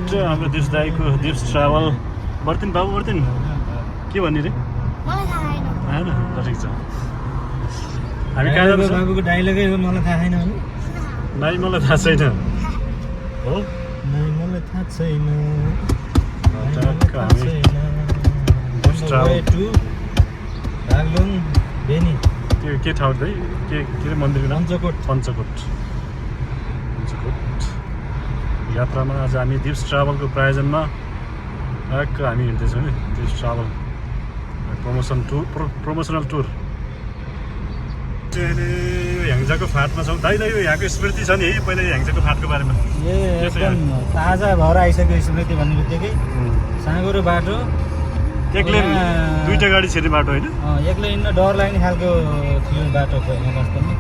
हाम्रो दिप्स दाईको दिप्स ट्राभल बर्दिन बाबु बर्दिन के भन्ने रे आएन ल ठिक छ हामी कहाँ जाँदैछौँ बाबुको डाइलगै हो मलाई थाहा छैन भने नाइ मलाई थाहा छैन हो मलाई थाहा छैन टक्क हामी दिप्स ट्राभल बागलुङ बेनी त्यो के ठाउँ है के अरे मन्दिरको नाम पञ्चकोट यात्रामा आज हामी दिप्स ट्राभलको प्रायोजनमा टक्क हामी हिँड्दैछौँ नि दिप्स ट्राभल प्रमोसनल टुर ह्याङ्जाको फाँटमा छौँ दाइलाई यो यहाँको स्मृति छ नि है पहिला ह्याङ्जाको फाँटको बारेमा एकदम ताजा भएर आइसक्यो स्मृति भन्ने बित्तिकै साँगुरो बाटो एक लेन दुईटा गाडी छिर्ने बाटो होइन एक्लै हिँड्न डर लाग्ने खालको थियो बाटो वास्तवमा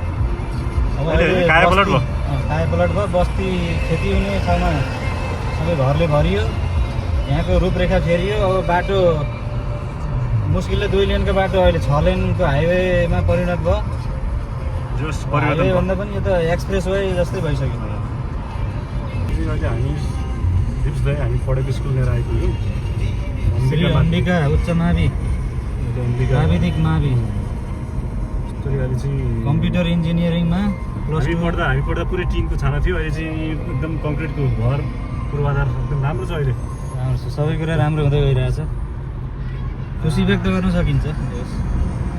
काया पलट भयो बस्ती खेती हुने ठाउँमा सबै घरले भरियो यहाँको रूपरेखा फेरियो अब बाटो मुस्किलले 2 लेनको बाटो अहिले 6 लेनको हाइवेमा परिणत भयो हाइवे भन्दा पनि यो त एक्सप्रेस वे जस्तै भइसक्यो अहिले हामी दिप्स दाइ हामी पढेको स्कुल लिएर आइपुग्यौँ श्री अम्बिका उच्च मावि प्राविधिक मावि कम्प्युटर इन्जिनियरिङमा हामी पढ्दा पुरै टिनको छाना थियो अहिले चाहिँ एकदम कङ्क्रिटको घर पूर्वाधार एकदम राम्रो छ अहिले सबै कुरा राम्रो हुँदै गइरहेछ खुसी व्यक्त गर्न सकिन्छ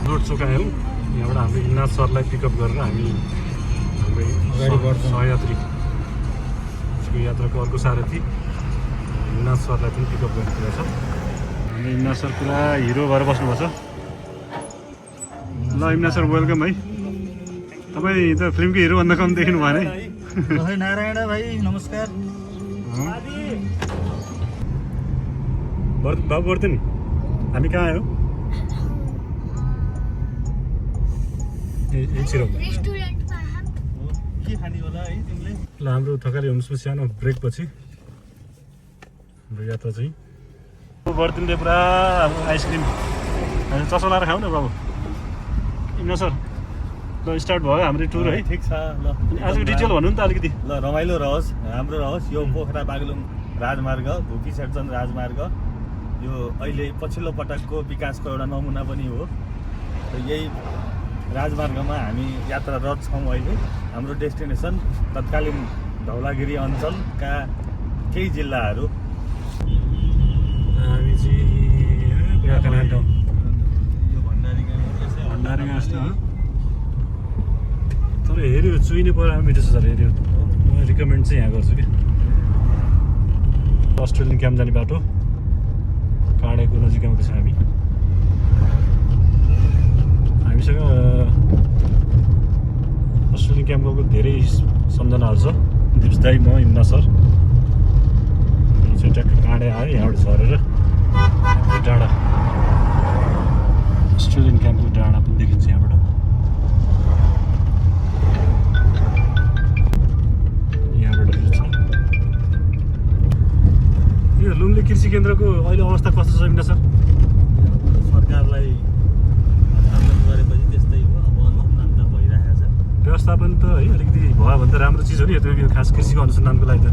रोड चोक आयौँ यहाँबाट हाम्रो इन्नाथ सरलाई पिकअप गरेर हामी हाम्रो अगाडि बढ्छौँ सहयात्री उसको यात्राको अर्को सारथी इन्नाथ सरलाई पनि पिकअप गर्नु छ हामी इन्नाथ सर पुरा हिरो भएर बस्नुपर्छ ल इन्नाथ सर वेलकम है तपाईँ त फिल्मको हिरोभन्दा कम देखिनु भएन है नारायण भाइ नमस्कार बाबु बर्दिन हामी कहाँ आयौँ के खाने होला है तिमीले ल हाम्रो थकाली हुनुहोस् सानो ब्रेक पछि हाम्रो यात्रा चाहिँ बर्दिनले पुरा आइसक्रिम चसो लाएर खाऊ न बाबु इन्ना सर ल स्टार्ट भयो हाम्रो टुर है ठिक छ ल आजको डिटेल भन्नु नि त अलिकति ल रमाइलो रहोस् राम्रो रहोस् यो पोखरा बागलुङ राजमार्ग भुकी सेक्सन राजमार्ग यो अहिले पछिल्लो पटकको विकासको एउटा नमुना पनि हो र यही राजमार्गमा हामी यात्रारत छौँ अहिले हाम्रो डेस्टिनेसन तत्कालीन धौलागिरी अञ्चलका केही जिल्लाहरू हामी चाहिँ यो भण्डारी तर हेऱ्यो चुइने पऱ्यो मिठो छ सर हेऱ्यो म रिकमेन्ड चाहिँ यहाँ गर्छु क्या अस्ट्रेलियन क्याम्प जाने बाटो काँडेको नजिक आउँदैछ हामीसँग अस्ट्रेलियन क्याम्पको धेरै सम्झनाहरू छ दिप्स दाइ म इम्ना सर चाहिँ ट्याक्क काँडे आयो यहाँबाट झरेर डाँडा अस्ट्रेलियन क्याम्पको डाँडा पनि देखिन्छ यहाँबाट यो लुम्ले कृषि केन्द्रको अहिले अवस्था कस्तो छ इम्ना सर सरकारलाई हस्तान्तरण गरेपछि त्यस्तै हो अब अनुसन्धान त भइरहेको छ व्यवस्थापन त है अलिकति भयो भने त राम्रो चिज हो नि यो खास कृषिको अनुसन्धानको लागि त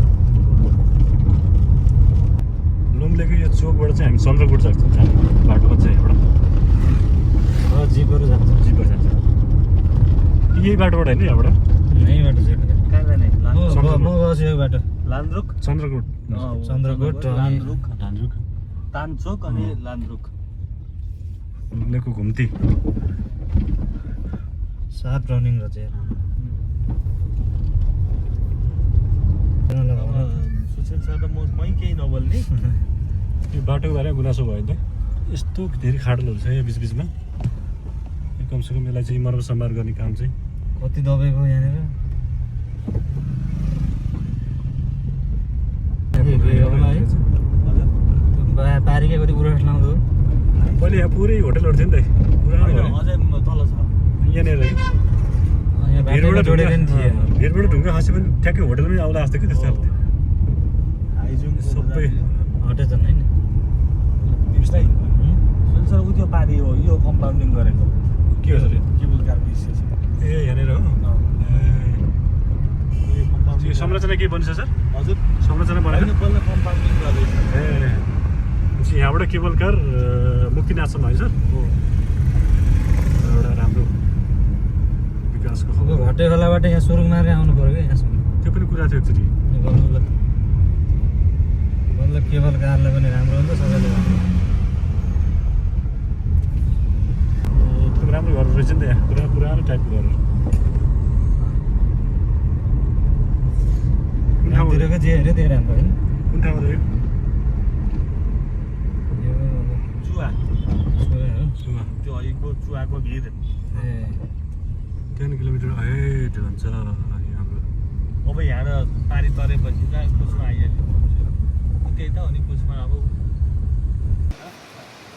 लुम्लेको यो चोकबाट चाहिँ हामी चन्द्रकोट जान्छौँ बाटोमा चाहिँ यहाँबाट जिपहरू जान्छ यही बाटोबाट होइन यहाँबाट यही बाटो चाहिँ कहाँ जाने म गएको यो बाटो लान्द्रुक चन्द्रकोट लान्द्रुक धानरुक तानचोक अनि लान्द्रुक लुम्लेको घुम्ती सात रनिङ र चाहिँ सुशील सर र मै केही नबोल्ने यो बाटोको बारेमा गुनासो भयो नि यस्तो धेरै खाडलहरू छ यहाँ बिचबिचमा कमसेकम यसलाई चाहिँ मर्मत सम्हार गर्ने काम चाहिँ कति दबाईको यहाँनिर पारिकै कति बुढास लाउँदो पहिले यहाँ पुरै होटलहरू थियो नि त पुरानो अझै तल छ यहाँनिर भिरबाट जोडेर नि थिए भिरबाट ढुङ्गा खसे पनि ठ्याक्कै होटलमै आउला जस्तो कि त्यस्तो खालको सबै हटेछ नि होइन तिमीलाई सुन सर उ त्यो पारी हो यो कम्पाउन्डिङ गरेको के हो सर केबुल कार बिस ए यहाँनिर हो बनाउनु संरचना के बन्छ सर? हजुर संरचना बनाएर बल्ल कम्पाउन्डिङ गर्दैछ ए यहाँबाट केबल कार मुक्तिनाथसम्म है सर? हो एउटा राम्रो विकासको अब घटे खोलाबाट यहाँ सुरुङ मारेर आउनु पर्यो क्या यहाँसम्म त्यो पनि कुरा थियो एकचोटि बल्ल केबल कारलाई पनि राम्रो हुन्छ सबैले राम्रो एकदम राम्रो घर रहेछ नि त यहाँ पुरानो टाइपको घर गाउँतिरको जे हेऱ्यो त्यही राम्रो होइन कुन ठाउँमा रह्यो? चुवा सुरुङ हो सुमा त्यो अहिलेको चुवाको भिर ए 10 किलोमिटर अहेड भन्छ हाम्रो अब यहाँ पारी तरेपछि त कुसमा आइहाल्यो त्यही त हो नि कुसमा अब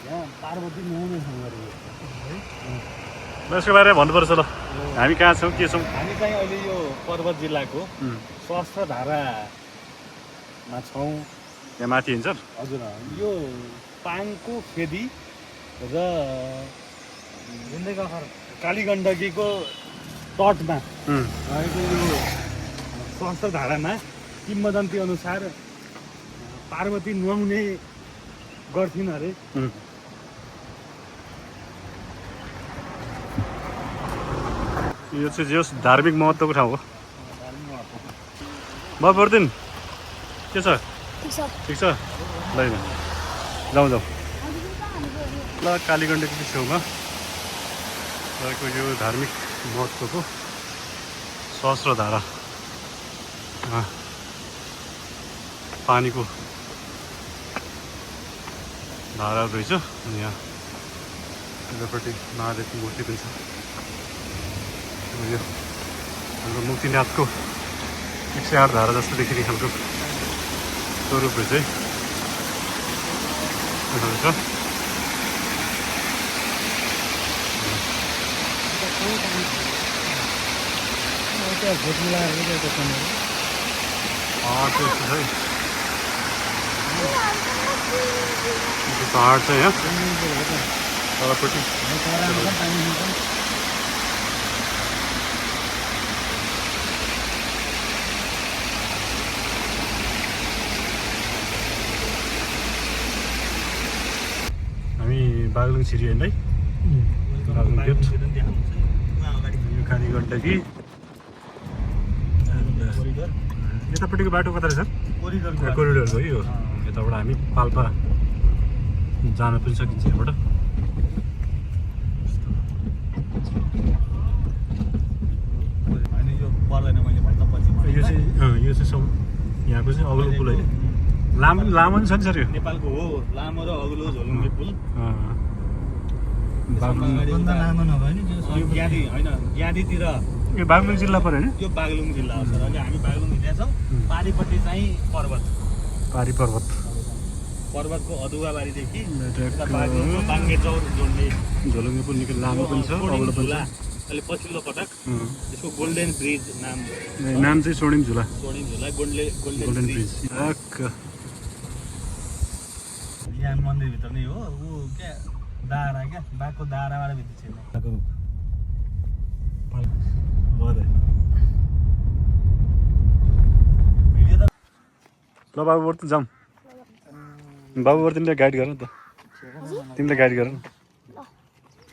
यहाँ पार्वती नुहाउनेसँग गरेको यसको बारेमा भन्नुपर्छ ल हामी कहाँ छौँ के छौँ? हामी चाहिँ अहिले यो पर्वत जिल्लाको सहस्त्रधारामा छौँ यहाँ माथि हिँड्छ? हजुर यो पाङको फेदी र कालीगण्डकीको तटमा रहेको यो सहस्त्रधारामा किम्वदन्ती अनुसार पार्वती नुहाउने गर्थिन् अरे यो चाहिँ जे होस् धार्मिक महत्त्वको ठाउँ हो म पर्दैन के छ ठिक छ ल जाउँ ल कालीगण्डकीको छेउमा रहेको यो धार्मिक महत्त्वको सहस्त्रधारा पानीको धाराहरू रहेछ अनि यहाँ यतापट्टि महादेवको मूर्ति पनि छ यो हाम्रो मुक्तिनाथको 108 धारा जस्तो देखिने खालको स्वरूप रहेछ है पहाड छ यहाँ तलपट्टि हामी बागलुङ छिरी होइन है बागलुङ गेट यो कालीगण्डकी यतापट्टिको बाटो कता रहेछ? कोरिडोर हो यो यताबाट हामी पाल्पा जान पनि सकिन्छ यहाँबाट यो चाहिँ सब यहाँको चाहिँ अग्लो पुल होइन लामो पनि छ नि सर यो नेपालको हो लामो र अग्लो झोलुङ्गे पुल लामो नभए नि यो ग्यादी होइन ग्यादीतिर यो बागलुङ जिल्ला पऱ्यो होइन? यो बागलुङ जिल्ला हो सर अहिले हामी बागलुङ हिँडेका छौँ पारिपट्टि चाहिँ पर्वत पारी पर्वत पर्वतको अदुवाबारीदेखि बागलुङको बाङ्गे चौर जोड्ने झोलुङ्गे पुल निकै लामो पनि छ अग्लो पनि छ अहिले पछिल्लो पटक यसको गोल्डेन ब्रिज नाम चाहिँ स्वर्णिम झुला गोल्डेन ब्रिज यहाँ मन्दिरभित्र नै हो ऊ क्या दारा क्या बाघको दाराबाट भित्र छैन ल बाबुवर्ती जाउँ बाबुवर्तीले गाइड गर न त तिमीले गाइड गर न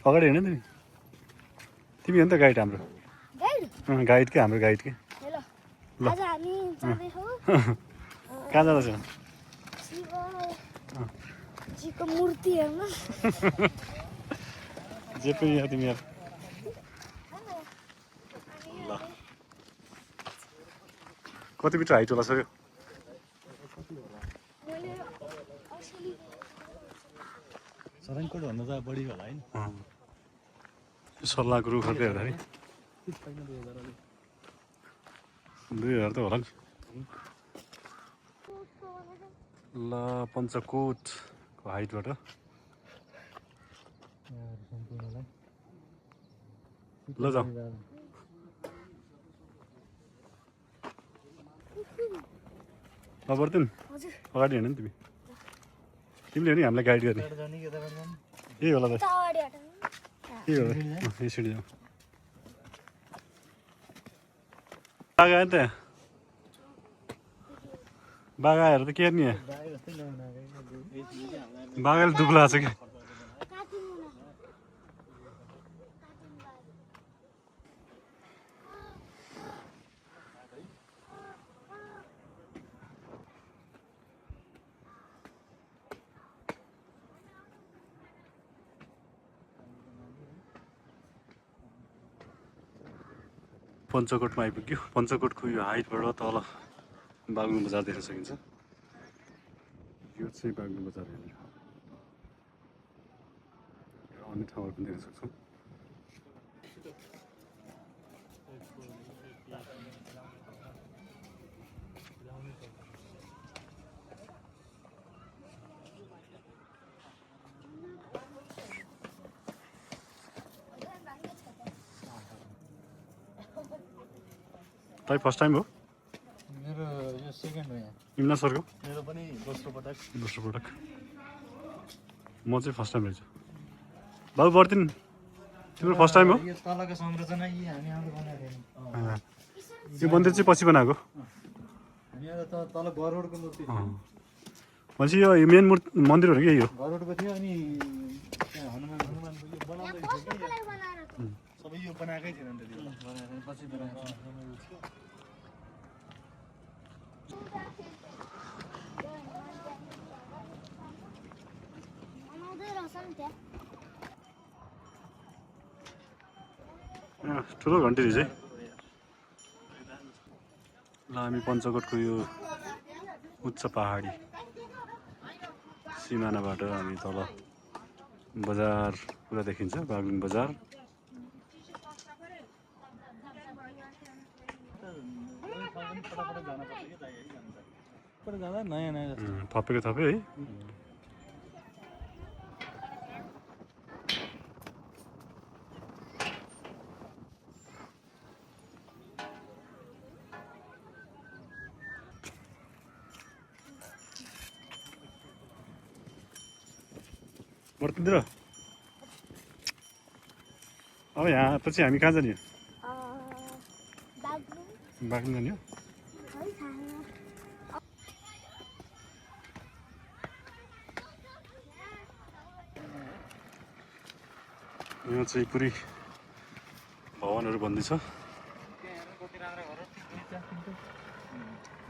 अगाडि हिँड नि तिमी हो नि त गाइड हाम्रो गाइड के हाम्रो गाइड के ल कहाँ जाँदैछ मूर्ति हेर्न जे पनि यहाँ तिमी यहाँ ल कति मिटर हाइट होला सर सराङकोट भन्दा त बढी होला होइन सल्लाहको रुखहरूले हेर्दाखेरि 2000 त होला नि ल पञ्चकोटको हाइटबाट ल जाऊ नपर्दैन अगाडि हिँड नि तिमीले हो नि हामीलाई गाइड गर्ने यही होला त यही होला यसरी जाउँ आयो त बाघाहरू त के नि बाघ जस्तै नहुनाको बाघाले दुख लाग्छ कि पञ्चकोटमा आइपुग्यो पञ्चकोटको यो हाइटबाट तल बागलुङ बजार देख्न सकिन्छ यो चाहिँ बागलुङ बजार यहाँनिर अन्य ठाउँहरू पनि देख्न सक्छौँ तपाईँ फर्स्ट टाइम हो मेरो यो सेकेन्ड हो यहाँ इम्ना सरको मेरो पनि दोस्रो पटक दोस्रो पटक म चाहिँ फर्स्ट टाइम रहेछु बाबु बर्दिन तिम्रो फर्स्ट टाइम हो यो तलको संरचना यी हामी आउँदा बनाएको थियौँ यो मन्दिर चाहिँ पछि बनाएको हामी आउँदा तल गरुडको मूर्ति थियो भनेपछि यो मेन मन्दिर भनेको यही हो गरुडको थियो अनि त्यहाँ हनुमानको यो बनाउँदै थियो कि सबै यो बनाएकै थिएन नि त त्यो बनाएर पछि बनाएको बनाउँदै रहेछ नि त्यहाँ ठुलो घन्टी रहेछ है ल हामी पञ्चकोटको यो उच्च पहाडी सिमानाबाट हामी तल बजार पुरा देखिन्छ बागलुङ बजार जाँदा नयाँ नयाँ जस्तो थपेको थपे है बर्तिन्द्र अब यहाँ पछि हामी कहाँ जाने हो बाग्लुङ बागलुङ जाने हो है थाहा यहाँ चाहिँ पुरै भवनहरू बन्दैछ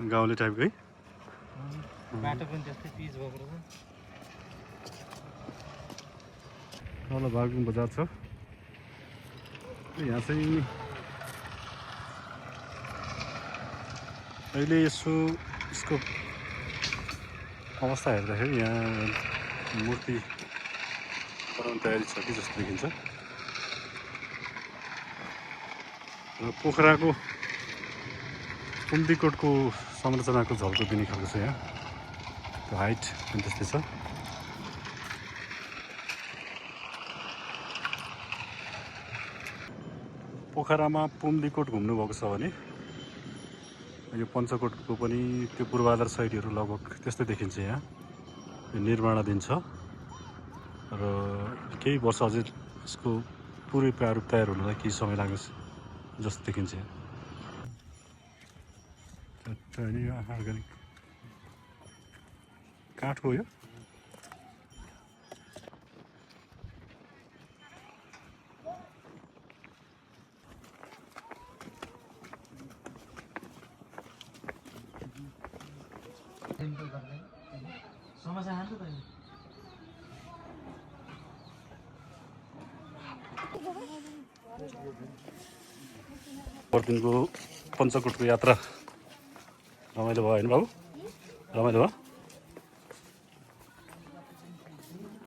गाउँले टाइपको है बाटो पनि त्यस्तै पिच भएको रहेछ तल बागलुङ बजार छ यहाँ चाहिँ अहिले यसको अवस्था हेर्दाखेरि यहाँ मूर्ति बनाउने तयारी छ कि जस्तो देखिन्छ र पोखराको कुम्दीकोटको संरचनाको झल्को दिने खालको छ यहाँ त्यो हाइट पनि त्यस्तै छ पोखरामा पुम्दीकोट घुम्नुभएको छ भने यो पञ्चकोटको पनि त्यो पूर्वाधार साइडहरू लगभग त्यस्तै देखिन्छ यहाँ यो निर्माणाधीन छ र केही वर्ष अझै यसको पुरै प्रारूप तयार हुनलाई केही समय लाग्छ जस्तो देखिन्छ अर्ग्यानिक काठ हो यो समस्या खान्छ त पर्दिनको पञ्चकोटको यात्रा रमाइलो भयो होइन बाबु रमाइलो भयो